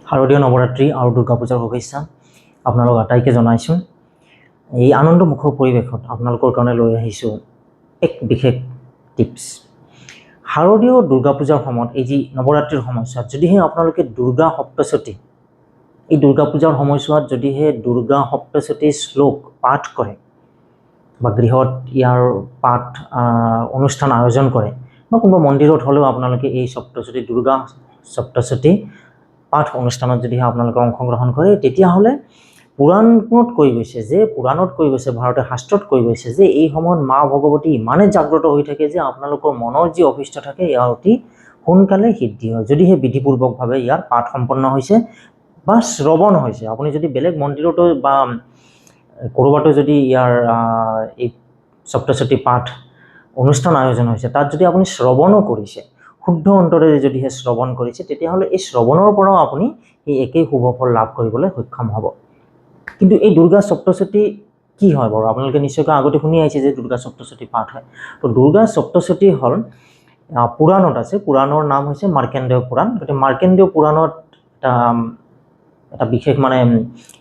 শাৰদীয় নৱৰাত্ৰি আৰু দুৰ্গা পূজাৰ শুভেচ্ছা আপোনালোক আটাইকে জনাইছোঁ। এই আনন্দমুখৰ পৰিৱেশত আপোনালোকৰ কাৰণে লৈ আহিছোঁ এক বিশেষ টিপছ। শাৰদীয় দুৰ্গা পূজাৰ সময়ত এই যি নৱৰাত্ৰিৰ সময়ছোৱাত যদিহে আপোনালোকে দুৰ্গা সপ্তশতী এই দুৰ্গা পূজাৰ সময়ছোৱাত যদিহে দুৰ্গা সপ্তশতী শ্লোক পাঠ কৰে বা গৃহত ইয়াৰ পাঠ অনুষ্ঠান আয়োজন কৰে বা কোনোবা মন্দিৰত হ'লেও আপোনালোকে এই সপ্তশতী দুৰ্গা সপ্তশতী পাঠ অনুষ্ঠানত যদিহে আপোনালোকে অংশগ্ৰহণ কৰে, তেতিয়াহ'লে পুৰাণত কৈ গৈছে ভাৰতীয় শাস্ত্ৰত কৈ গৈছে যে এই সময়ত মা ভগৱতী ইমানেই জাগ্ৰত হৈ থাকে যে আপোনালোকৰ মনৰ যি অভিষ্ট থাকে ইয়াৰ অতি সোনকালে সিদ্ধি হয়, যদিহে বিধিপূৰ্বকভাৱে ইয়াৰ পাঠ সম্পন্ন হৈছে বা শ্ৰৱণ হৈছে। আপুনি যদি বেলেগ মন্দিৰতো বা ক'ৰবাতো যদি ইয়াৰ এই সপ্তশতী পাঠ অনুষ্ঠান আয়োজন হৈছে, তাত যদি আপুনি শ্ৰৱণো কৰিছে, শুদ্ধ অন্তৰেৰে যদিহে শ্ৰৱণ কৰিছে, তেতিয়াহ'লে এই শ্ৰৱণৰ পৰাও আপুনি এই একেই শুভফল লাভ কৰিবলৈ সক্ষম হ'ব। কিন্তু এই দুৰ্গা সপ্তশতী কি হয় বাৰু? আপোনালোকে নিশ্চয়কৈ আগতে শুনি আহিছে যে দুৰ্গা সপ্তশতী পাঠ হয়। তো দুৰ্গা সপ্তশতী হ'ল পুৰাণত আছে, পুৰাণৰ নাম হৈছে মাৰ্কেন্দ্ৰেয় পুৰাণ। গতিকে মাৰ্কেন্দ্ৰেয় পুৰাণত এটা বিশেষ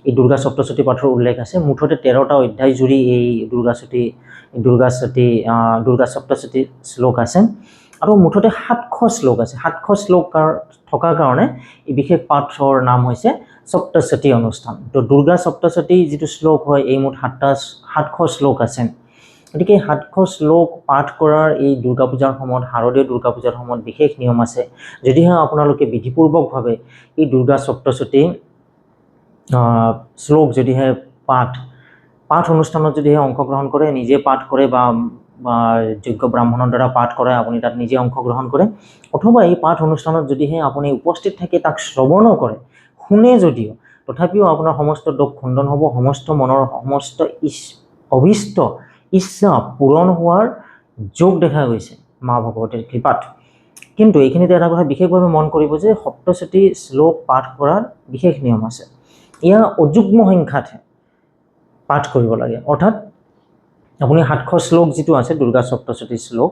এই দুৰ্গা সপ্তশতী পাঠৰ উল্লেখ আছে। মুঠতে 13টা অধ্যায় জুৰি এই দুৰ্গা সপ্তশতী শ্লোক আছে আৰু মুঠতে 700 শ্লোক আছে। 700 শ্লোক থকাৰ কাৰণে এই বিশেষ পাঠৰ নাম হৈছে সপ্তশতী অনুষ্ঠান। তো দুৰ্গা সপ্তশতী যিটো শ্লোক হয়, এই মুঠ 700 শ্লোক আছে। গতিকে 700 শ্লোক পাঠ কৰাৰ এই দুৰ্গা পূজাৰ সময়ত, শাৰদীয় দুৰ্গা পূজাৰ সময়ত বিশেষ নিয়ম আছে। যদিহে আপোনালোকে বিধিপূৰ্বকভাৱে এই দুৰ্গা সপ্তশতী শ্লোক যদিহে পাঠ অনুষ্ঠানত যদিহে অংশগ্ৰহণ কৰে, নিজে পাঠ কৰে বা যোগ্য ব্ৰাহ্মণৰ দ্বাৰা পাঠ কৰে, আপুনি তাত নিজে অংশগ্ৰহণ কৰে, অথবা এই পাঠ অনুষ্ঠানত যদিহে আপুনি উপস্থিত থাকি তাক শ্ৰৱণো কৰে, শুনে যদিও, তথাপিও আপোনাৰ সমস্ত দোষ খণ্ডন হ'ব, সমস্ত মনৰ সমস্ত অভীষ্ট ইচ্ছা পূৰণ হোৱাৰ যোগ দেখা গৈছে মা ভগৱতীৰ কৃপাত। কিন্তু এইখিনিতে এটা কথা বিশেষভাৱে মন কৰিব যে সপ্তশতী শ্লোক পাঠ কৰাৰ বিশেষ নিয়ম আছে। এয়া অযুগ্ম সংখ্যাতহে পাঠ কৰিব লাগে। অৰ্থাৎ আপুনি 700 শ্লোক যিটো আছে দুৰ্গা সপ্তশতী শ্লোক,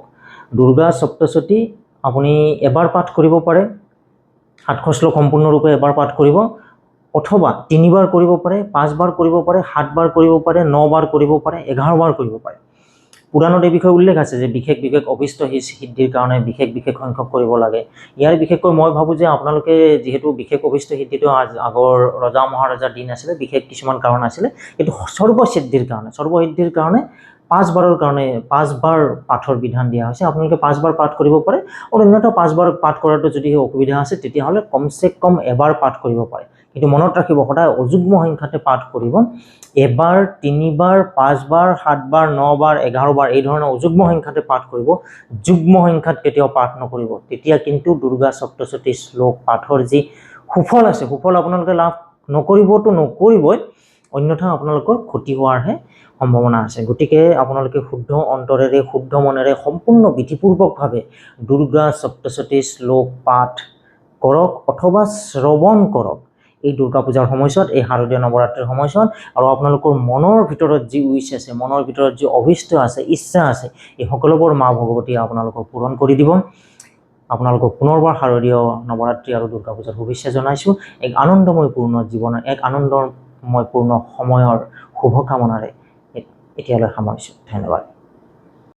দুৰ্গা সপ্তশতী আপুনি এবাৰ পাঠ কৰিব পাৰে, 700 শ্লোক সম্পূৰ্ণৰূপে এবাৰ পাঠ কৰিব, অথবা 3 বাৰ কৰিব পাৰে, 5 বাৰ কৰিব পাৰে, 7 বাৰ কৰিব পাৰে, 9 বাৰ কৰিব পাৰে, 11 বাৰ কৰিব পাৰে। পুৰাণত এই বিষয়ে উল্লেখ আছে যে বিশেষ অভিষ্ট সিদ্ধিৰ কাৰণে বিশেষ সংখ্যক কৰিব লাগে। ইয়াৰ বিশেষকৈ মই ভাবোঁ যে আপোনালোকে যিহেতু বিশেষ অভিষ্ট সিদ্ধিটো আগৰ ৰজা মহাৰজাৰ দিন আছিলে, বিশেষ কিছুমান কাৰণ আছিলে, কিন্তু সৰ্বসিদ্ধিৰ কাৰণে 5 বাৰ পাঠৰ বিধান দিয়া হৈছে। আপোনালোকে 5 বাৰ পাঠ কৰিব পাৰে, আৰু অন্যথা 5 বাৰ পাঠ কৰাটো যদি অসুবিধা আছে, তেতিয়াহ'লে কমচে কম এবাৰ পাঠ কৰিব পাৰে। কিন্তু মনত ৰাখিব, সদায় অযুগ্ম সংখ্যাতে পাঠ কৰিব। এবাৰ, 3 বাৰ, 5 বাৰ, 7 বাৰ, 9 বাৰ, 11 বাৰ এই ধৰণৰ অযুগ্ম সংখ্যাতে পাঠ কৰিব। যুগ্ম সংখ্যাত কেতিয়াও পাঠ নকৰিব। তেতিয়া কিন্তু দুৰ্গা সপ্তশতী শ্লোক পাঠৰ যি সুফল আছে, সুফল আপোনালোকে লাভ নকৰিবই, অন্যথা আপোনালোকৰ ক্ষতি হোৱাৰহে সম্ভাৱনা আছে। গতিকে আপোনালোকে শুদ্ধ অন্তৰেৰে, শুদ্ধ মনেৰে, সম্পূৰ্ণ বিধিপূৰ্বকভাৱে দুৰ্গা সপ্তশতী শ্লোক পাঠ কৰক অথবা শ্ৰৱণ কৰক এই দুৰ্গা পূজাৰ সময়ছোৱাত, এই শাৰদীয় নৱৰাত্ৰিৰ সময়ছোৱাত। আৰু আপোনালোকৰ মনৰ ভিতৰত যি উইচ আছে, মনৰ ভিতৰত যি অভিষ্ট আছে, ইচ্ছা আছে, এই সকলোবোৰ মা ভগৱতীয়ে আপোনালোকক পূৰণ কৰি দিব। আপোনালোকক পুনৰবাৰ শাৰদীয় নৱৰাত্ৰি আৰু দুৰ্গা পূজাৰ শুভেচ্ছা জনাইছোঁ। এক আনন্দময়পূৰ্ণ জীৱনৰ, এক আনন্দময়পূৰ্ণ সময়ৰ শুভকামনাৰে এতিয়ালৈ সামৰিছোঁ। ধন্যবাদ।